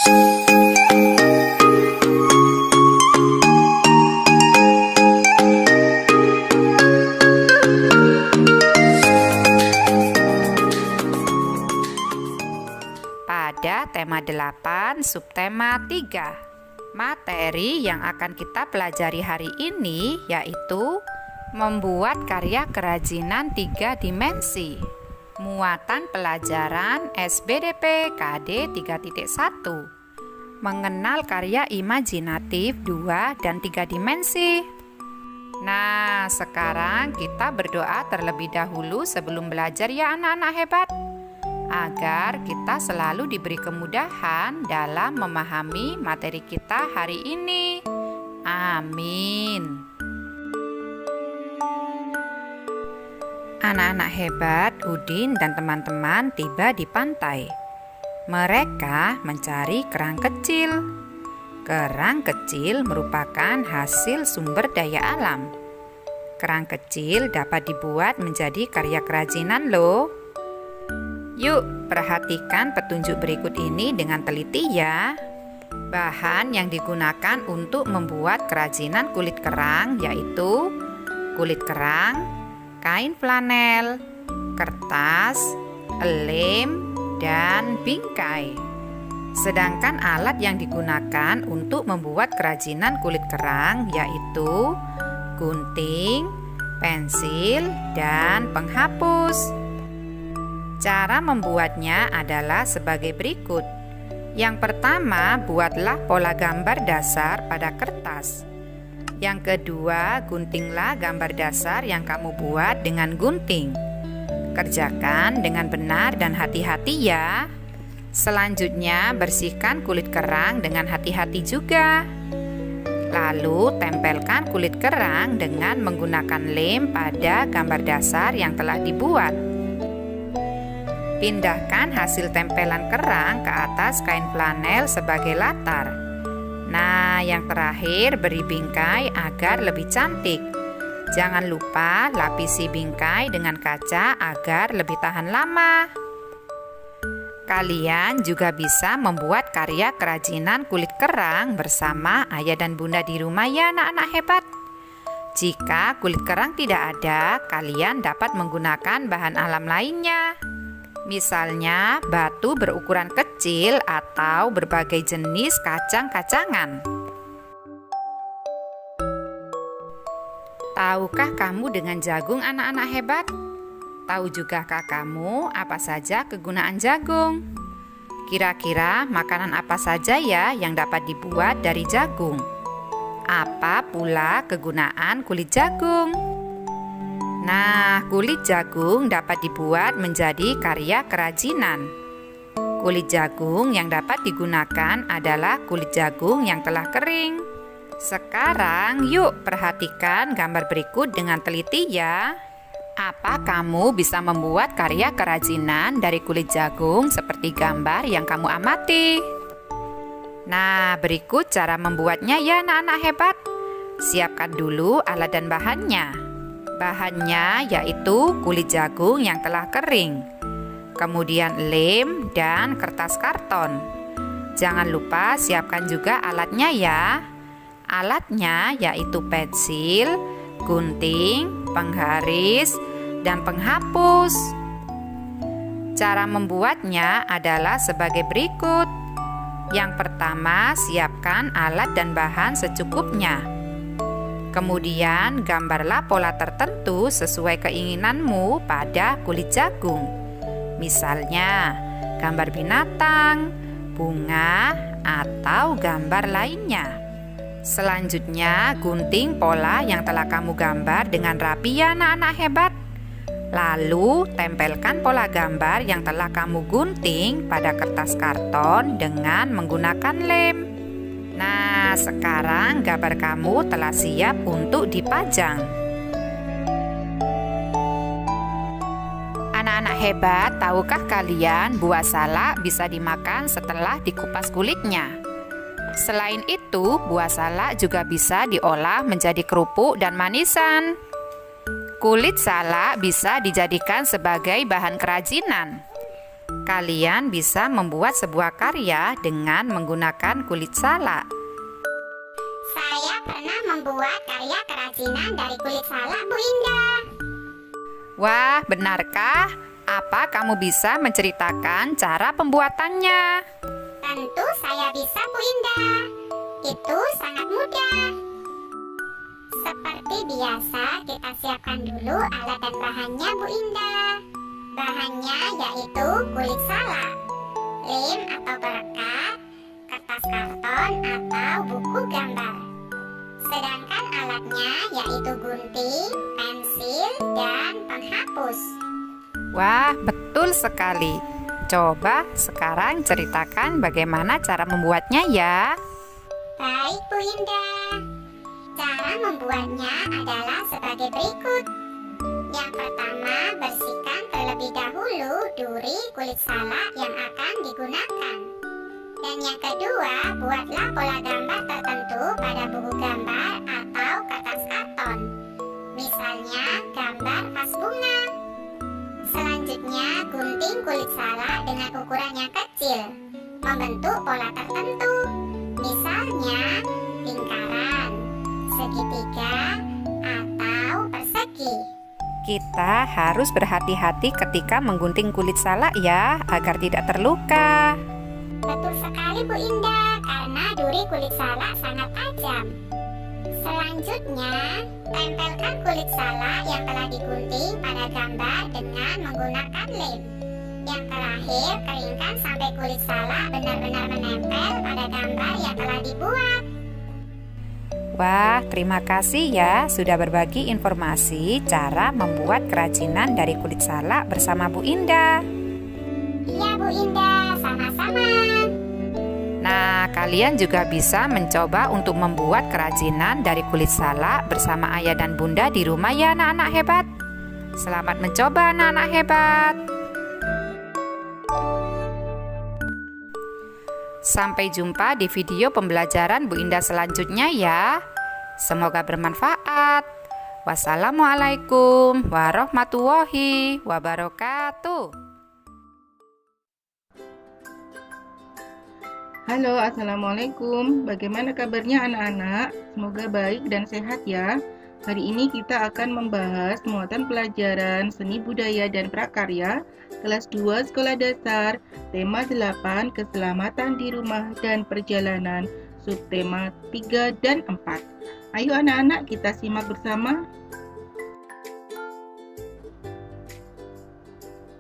Pada tema 8, subtema 3. Materi yang akan kita pelajari hari ini yaitu membuat karya kerajinan 3 dimensi. Muatan pelajaran SBDP KD 3.1. Mengenal karya imajinatif 2 dan 3 dimensi. Nah, sekarang kita berdoa terlebih dahulu sebelum belajar ya anak-anak hebat, agar kita selalu diberi kemudahan dalam memahami materi kita hari ini. Amin. Anak-anak hebat, Udin dan teman-teman tiba di pantai. Mereka mencari kerang kecil. Kerang kecil merupakan hasil sumber daya alam. Kerang kecil dapat dibuat menjadi karya kerajinan loh. Yuk, perhatikan petunjuk berikut ini dengan teliti ya. Bahan yang digunakan untuk membuat kerajinan kulit kerang yaitu kulit kerang, kain flanel, kertas, lem, dan bingkai. Sedangkan alat yang digunakan untuk membuat kerajinan kulit kerang yaitu gunting, pensil, dan penghapus. Cara membuatnya adalah sebagai berikut. Yang pertama, buatlah pola gambar dasar pada kertas. Yang kedua, guntinglah gambar dasar yang kamu buat dengan gunting. Kerjakan dengan benar dan hati-hati ya. Selanjutnya, bersihkan kulit kerang dengan hati-hati juga. Lalu, tempelkan kulit kerang dengan menggunakan lem pada gambar dasar yang telah dibuat. Pindahkan hasil tempelan kerang ke atas kain flanel sebagai latar. Nah, yang terakhir beri bingkai agar lebih cantik. Jangan lupa lapisi bingkai dengan kaca agar lebih tahan lama. Kalian juga bisa membuat karya kerajinan kulit kerang bersama ayah dan bunda di rumah ya anak-anak hebat. Jika kulit kerang tidak ada, kalian dapat menggunakan bahan alam lainnya. Misalnya batu berukuran kecil atau berbagai jenis kacang-kacangan. Tahukah kamu dengan jagung anak-anak hebat? Tahu jugakah kamu apa saja kegunaan jagung? Kira-kira makanan apa saja ya yang dapat dibuat dari jagung? Apa pula kegunaan kulit jagung? Nah, kulit jagung dapat dibuat menjadi karya kerajinan. Kulit jagung yang dapat digunakan adalah kulit jagung yang telah kering. Sekarang yuk perhatikan gambar berikut dengan teliti ya. Apa kamu bisa membuat karya kerajinan dari kulit jagung seperti gambar yang kamu amati? Nah, berikut cara membuatnya ya anak-anak hebat. Siapkan dulu alat dan bahannya. Bahannya yaitu kulit jagung yang telah kering, kemudian lem dan kertas karton. Jangan lupa siapkan juga alatnya ya. Alatnya yaitu pensil, gunting, penggaris, dan penghapus. Cara membuatnya adalah sebagai berikut. Yang pertama, siapkan alat dan bahan secukupnya. Kemudian, gambarlah pola tertentu sesuai keinginanmu pada kulit jagung. Misalnya, gambar binatang, bunga, atau gambar lainnya. Selanjutnya, gunting pola yang telah kamu gambar dengan rapi ya anak-anak hebat. Lalu, tempelkan pola gambar yang telah kamu gunting pada kertas karton dengan menggunakan lem. Nah, sekarang gambar kamu telah siap untuk dipajang. Anak-anak hebat, tahukah kalian buah salak bisa dimakan setelah dikupas kulitnya? Selain itu, buah salak juga bisa diolah menjadi kerupuk dan manisan. Kulit salak bisa dijadikan sebagai bahan kerajinan. Kalian bisa membuat sebuah karya dengan menggunakan kulit salak. Saya pernah membuat karya kerajinan dari kulit salak, Bu Indah. Wah, benarkah? Apa kamu bisa menceritakan cara pembuatannya? Tentu saya bisa, Bu Indah. Itu sangat mudah. Seperti biasa, kita siapkan dulu alat dan bahannya, Bu Indah. Bahannya yaitu kulit salak, lem atau perekat, kertas karton atau buku gambar. Sedangkan alatnya yaitu gunting, pensil, dan penghapus. Wah, betul sekali. Coba sekarang ceritakan bagaimana cara membuatnya ya. Baik, Bu Indah. Cara membuatnya adalah sebagai berikut. Yang pertama, bersihkan terlebih dahulu duri kulit salak yang akan digunakan. Dan yang kedua, buatlah pola gambar tertentu pada buku gambar atau kertas karton. Misalnya, gambar vas bunga. Selanjutnya, gunting kulit salak dengan ukuran yang kecil, membentuk pola tertentu. Misalnya, lingkaran, segitiga, atau persegi. Kita harus berhati-hati ketika menggunting kulit salak ya, agar tidak terluka. Betul sekali, Bu Indah, karena duri kulit salak sangat tajam. Selanjutnya, tempelkan kulit salak yang telah digunting pada gambar dengan menggunakan lem. Yang terakhir, keringkan sampai kulit salak benar-benar menempel pada gambar yang telah dibuat. Wah, terima kasih ya sudah berbagi informasi cara membuat kerajinan dari kulit salak bersama Bu Indah. Iya, Bu Indah, sama-sama. Nah, kalian juga bisa mencoba untuk membuat kerajinan dari kulit salak bersama ayah dan bunda di rumah ya anak-anak hebat. Selamat mencoba anak-anak hebat. Sampai jumpa di video pembelajaran Bu Indah selanjutnya ya. Semoga bermanfaat. Wassalamualaikum warahmatullahi wabarakatuh. Halo, Assalamualaikum. Bagaimana kabarnya anak-anak? Semoga baik dan sehat ya. Hari ini kita akan membahas muatan pelajaran Seni Budaya dan Prakarya kelas 2 Sekolah Dasar, tema 8 Keselamatan di Rumah dan Perjalanan, subtema 3 dan 4. Ayo anak-anak kita simak bersama.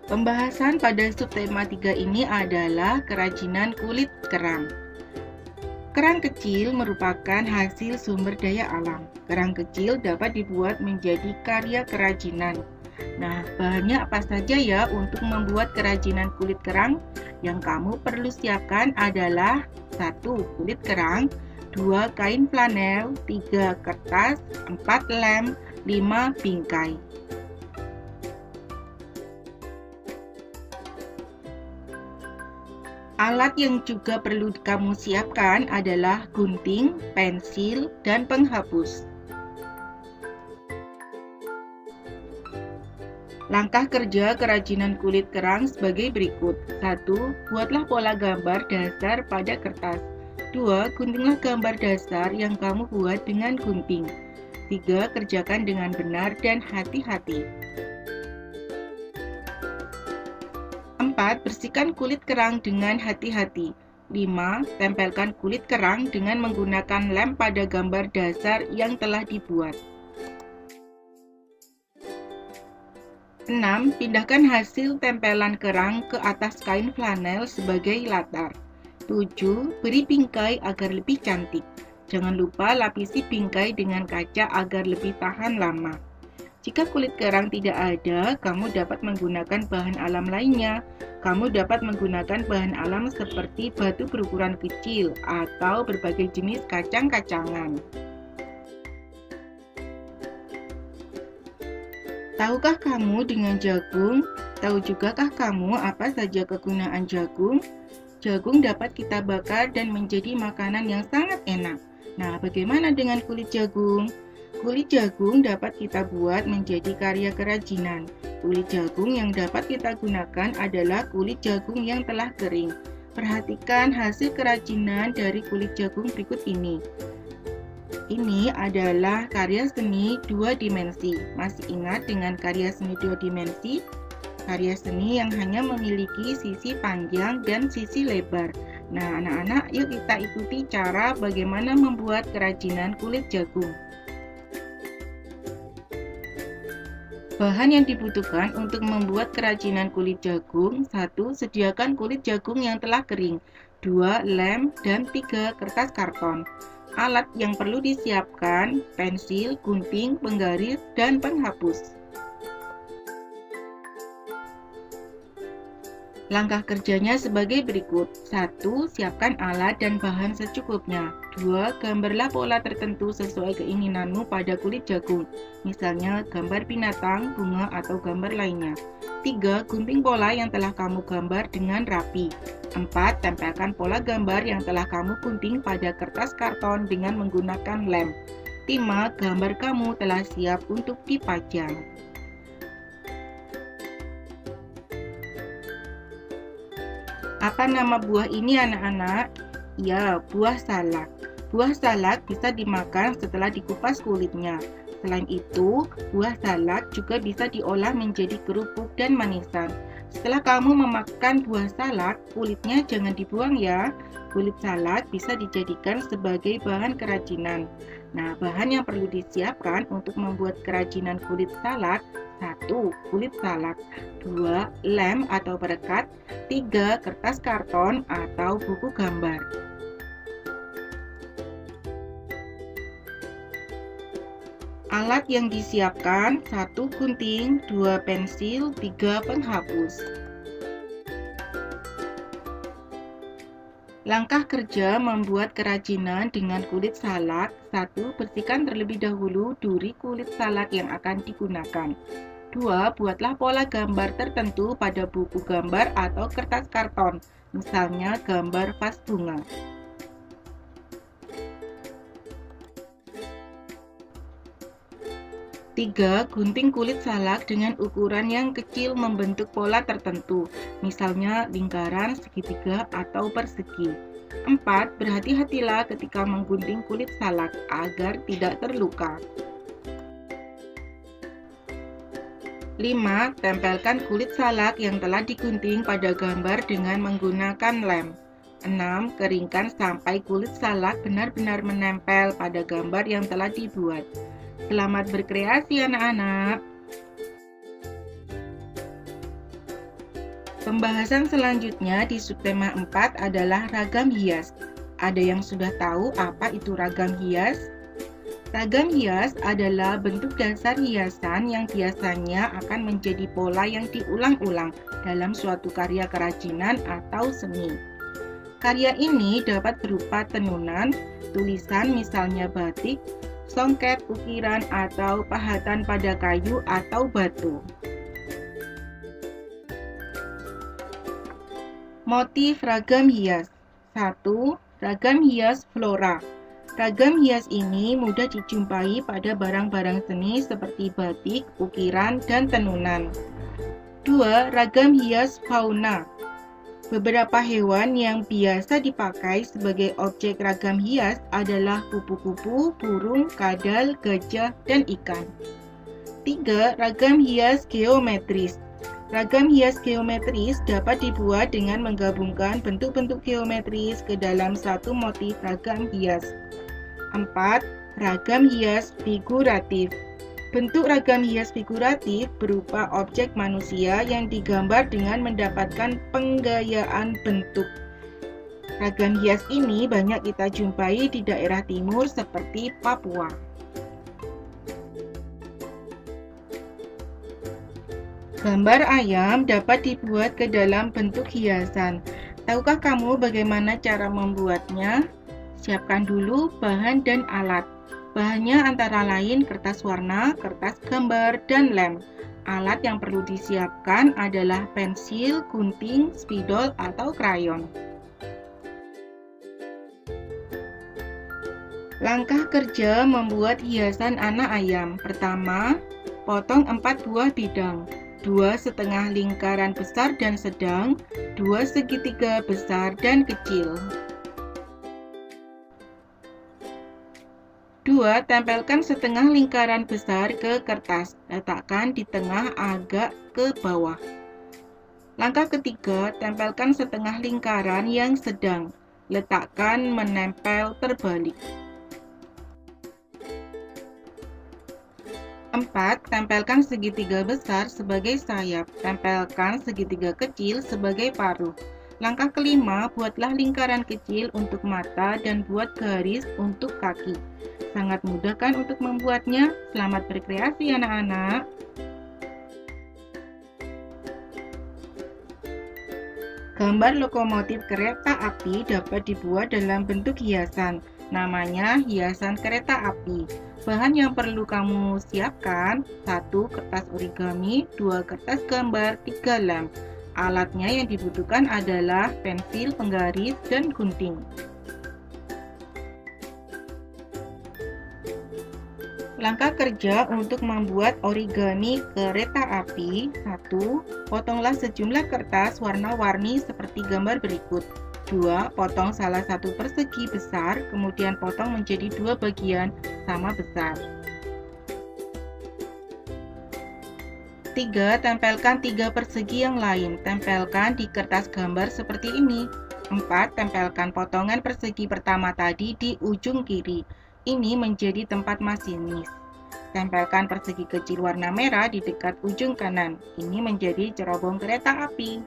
Pembahasan pada subtema 3 ini adalah kerajinan kulit kerang. Kerang kecil merupakan hasil sumber daya alam. Kerang kecil dapat dibuat menjadi karya kerajinan. Nah, bahannya apa saja ya untuk membuat kerajinan kulit kerang? Yang kamu perlu siapkan adalah 1. Kulit kerang, 2. Kain flanel, 3. Kertas, 4. Lem, 5. bingkai. Alat yang juga perlu kamu siapkan adalah gunting, pensil, dan penghapus. Langkah kerja kerajinan kulit kerang sebagai berikut. 1. Buatlah pola gambar dasar pada kertas. 2. Guntinglah gambar dasar yang kamu buat dengan gunting. 3. Kerjakan dengan benar dan hati-hati. 4. Bersihkan kulit kerang dengan hati-hati. 5. Tempelkan kulit kerang dengan menggunakan lem pada gambar dasar yang telah dibuat. 6. Pindahkan hasil tempelan kerang ke atas kain flanel sebagai latar. 7. Beri bingkai agar lebih cantik. Jangan lupa lapisi bingkai dengan kaca agar lebih tahan lama. Jika kulit kerang tidak ada, kamu dapat menggunakan bahan alam lainnya. Kamu dapat menggunakan bahan alam seperti batu berukuran kecil atau berbagai jenis kacang-kacangan. Tahukah kamu dengan jagung? Tahu jugakah kamu apa saja kegunaan jagung? Jagung dapat kita bakar dan menjadi makanan yang sangat enak. Nah, bagaimana dengan kulit jagung? Kulit jagung dapat kita buat menjadi karya kerajinan. Kulit jagung yang dapat kita gunakan adalah kulit jagung yang telah kering. Perhatikan hasil kerajinan dari kulit jagung berikut ini. Ini adalah karya seni 2 dimensi. Masih ingat dengan karya seni 2 dimensi? Karya seni yang hanya memiliki sisi panjang dan sisi lebar. Nah, anak-anak, yuk kita ikuti cara bagaimana membuat kerajinan kulit jagung. Bahan yang dibutuhkan untuk membuat kerajinan kulit jagung: 1. Sediakan kulit jagung yang telah kering. 2. Lem, dan 3. Kertas karton. Alat yang perlu disiapkan: pensil, gunting, penggaris, dan penghapus. Langkah kerjanya sebagai berikut. 1. Siapkan alat dan bahan secukupnya. 2. Gambarlah pola tertentu sesuai keinginanmu pada kulit jagung, misalnya gambar binatang, bunga, atau gambar lainnya. 3. Gunting pola yang telah kamu gambar dengan rapi. 4. Tempelkan pola gambar yang telah kamu gunting pada kertas karton dengan menggunakan lem. 5. Gambar kamu telah siap untuk dipajang. Apa nama buah ini, anak-anak? Ya, buah salak. Buah salak bisa dimakan setelah dikupas kulitnya. Selain itu, buah salak juga bisa diolah menjadi kerupuk dan manisan. Setelah kamu memakan buah salak, kulitnya jangan dibuang ya. Kulit salak bisa dijadikan sebagai bahan kerajinan. Nah, bahan yang perlu disiapkan untuk membuat kerajinan kulit salak: 1. Kulit salak. 2. Lem atau perekat. 3. Kertas karton atau buku gambar. Alat yang disiapkan: 1. Gunting, 2. Pensil, 3. Penghapus. Langkah kerja membuat kerajinan dengan kulit salak: 1. Bersihkan terlebih dahulu duri kulit salak yang akan digunakan. 2. Buatlah pola gambar tertentu pada buku gambar atau kertas karton, misalnya gambar vas bunga. 3. Gunting kulit salak dengan ukuran yang kecil membentuk pola tertentu, misalnya lingkaran, segitiga, atau persegi. 4. Berhati-hatilah ketika menggunting kulit salak agar tidak terluka. 5. Tempelkan kulit salak yang telah digunting pada gambar dengan menggunakan lem. 6. Keringkan sampai kulit salak benar-benar menempel pada gambar yang telah dibuat. Selamat berkreasi, anak-anak. Pembahasan selanjutnya di subtema 4 adalah ragam hias. Ada yang sudah tahu apa itu ragam hias? Ragam hias adalah bentuk dasar hiasan yang biasanya akan menjadi pola yang diulang-ulang dalam suatu karya kerajinan atau seni. Karya ini dapat berupa tenunan, tulisan misalnya batik, songket, ukiran, atau pahatan pada kayu atau batu. Motif ragam hias. 1. Ragam hias flora. Ragam hias ini mudah dijumpai pada barang-barang seni seperti batik, ukiran, dan tenunan. 2. Ragam hias fauna. Beberapa hewan yang biasa dipakai sebagai objek ragam hias adalah kupu-kupu, burung, kadal, gajah, dan ikan. 3. Ragam hias geometris. Ragam hias geometris dapat dibuat dengan menggabungkan bentuk-bentuk geometris ke dalam satu motif ragam hias. 4. Ragam hias figuratif. Bentuk ragam hias figuratif berupa objek manusia yang digambar dengan mendapatkan penggayaan bentuk. Ragam hias ini banyak kita jumpai di daerah timur seperti Papua. Gambar ayam dapat dibuat ke dalam bentuk hiasan. Tahukah kamu bagaimana cara membuatnya? Siapkan dulu bahan dan alat. Bahannya antara lain kertas warna, kertas gambar, dan lem. Alat yang perlu disiapkan adalah pensil, gunting, spidol, atau krayon. Langkah kerja membuat hiasan anak ayam. Pertama, potong 4 buah bidang. 2 setengah lingkaran besar dan sedang, 2 segitiga besar dan kecil. 2. Tempelkan setengah lingkaran besar ke kertas, letakkan di tengah agak ke bawah. Langkah ketiga, tempelkan setengah lingkaran yang sedang, letakkan menempel terbalik. 4. Tempelkan segitiga besar sebagai sayap, tempelkan segitiga kecil sebagai paruh. Langkah kelima, buatlah lingkaran kecil untuk mata dan buat garis untuk kaki. Sangat mudah kan untuk membuatnya? Selamat berkreasi anak-anak. Gambar lokomotif kereta api dapat dibuat dalam bentuk hiasan. Namanya hiasan kereta api. Bahan yang perlu kamu siapkan: 1 kertas origami, 2 kertas gambar, 3 lem. Alatnya yang dibutuhkan adalah pensil, penggaris, dan gunting. Langkah kerja untuk membuat origami kereta api: 1. Potonglah sejumlah kertas warna-warni seperti gambar berikut. 2. Potong salah satu persegi besar, kemudian potong menjadi 2 bagian sama besar. 3. Tempelkan 3 persegi yang lain. Tempelkan di kertas gambar seperti ini. 4. Tempelkan potongan persegi pertama tadi di ujung kiri. Ini menjadi tempat masinis. Tempelkan persegi kecil warna merah di dekat ujung kanan. Ini menjadi cerobong kereta api.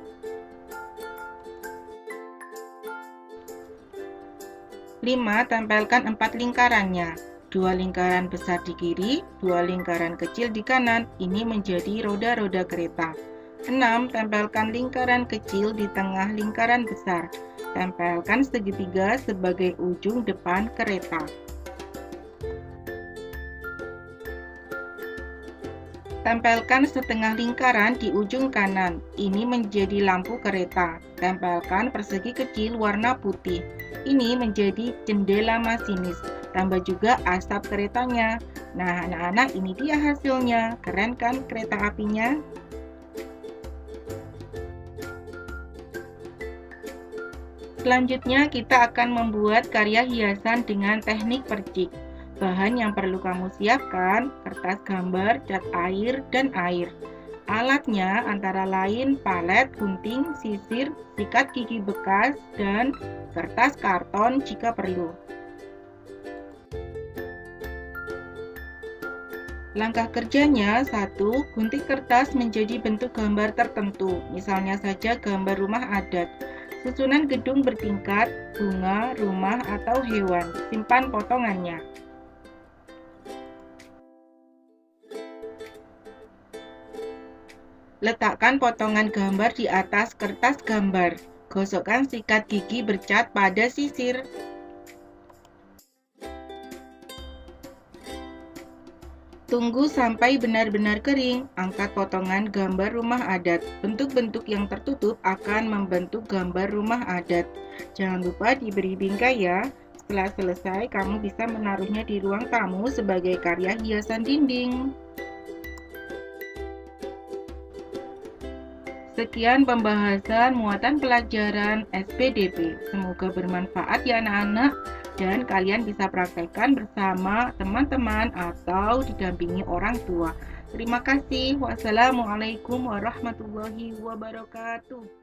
5. Tempelkan 4 lingkarannya. 2 lingkaran besar di kiri, 2 lingkaran kecil di kanan. Ini menjadi roda-roda kereta. 6. Tempelkan lingkaran kecil di tengah lingkaran besar. Tempelkan segitiga sebagai ujung depan kereta. Tempelkan setengah lingkaran di ujung kanan. Ini menjadi lampu kereta. Tempelkan persegi kecil warna putih. Ini menjadi jendela masinis. Tambah juga asap keretanya. Nah, anak-anak, ini dia hasilnya. Keren kan kereta apinya? Selanjutnya, kita akan membuat karya hiasan dengan teknik percik. Bahan yang perlu kamu siapkan: kertas gambar, cat air, dan air. Alatnya antara lain palet, gunting, sisir, sikat gigi bekas, dan kertas karton jika perlu. Langkah kerjanya: 1. Gunting kertas menjadi bentuk gambar tertentu, misalnya saja gambar rumah adat, susunan gedung bertingkat, bunga, rumah, atau hewan. Simpan potongannya. Letakkan potongan gambar di atas kertas gambar. Gosokkan sikat gigi bercat pada sisir. Tunggu sampai benar-benar kering. Angkat potongan gambar rumah adat. Bentuk-bentuk yang tertutup akan membentuk gambar rumah adat. Jangan lupa diberi bingkai ya. Setelah selesai, kamu bisa menaruhnya di ruang tamu sebagai karya hiasan dinding. Sekian pembahasan muatan pelajaran SPDP. Semoga bermanfaat ya anak-anak, dan kalian bisa praktekkan bersama teman-teman atau didampingi orang tua. Terima kasih. Wassalamualaikum warahmatullahi wabarakatuh.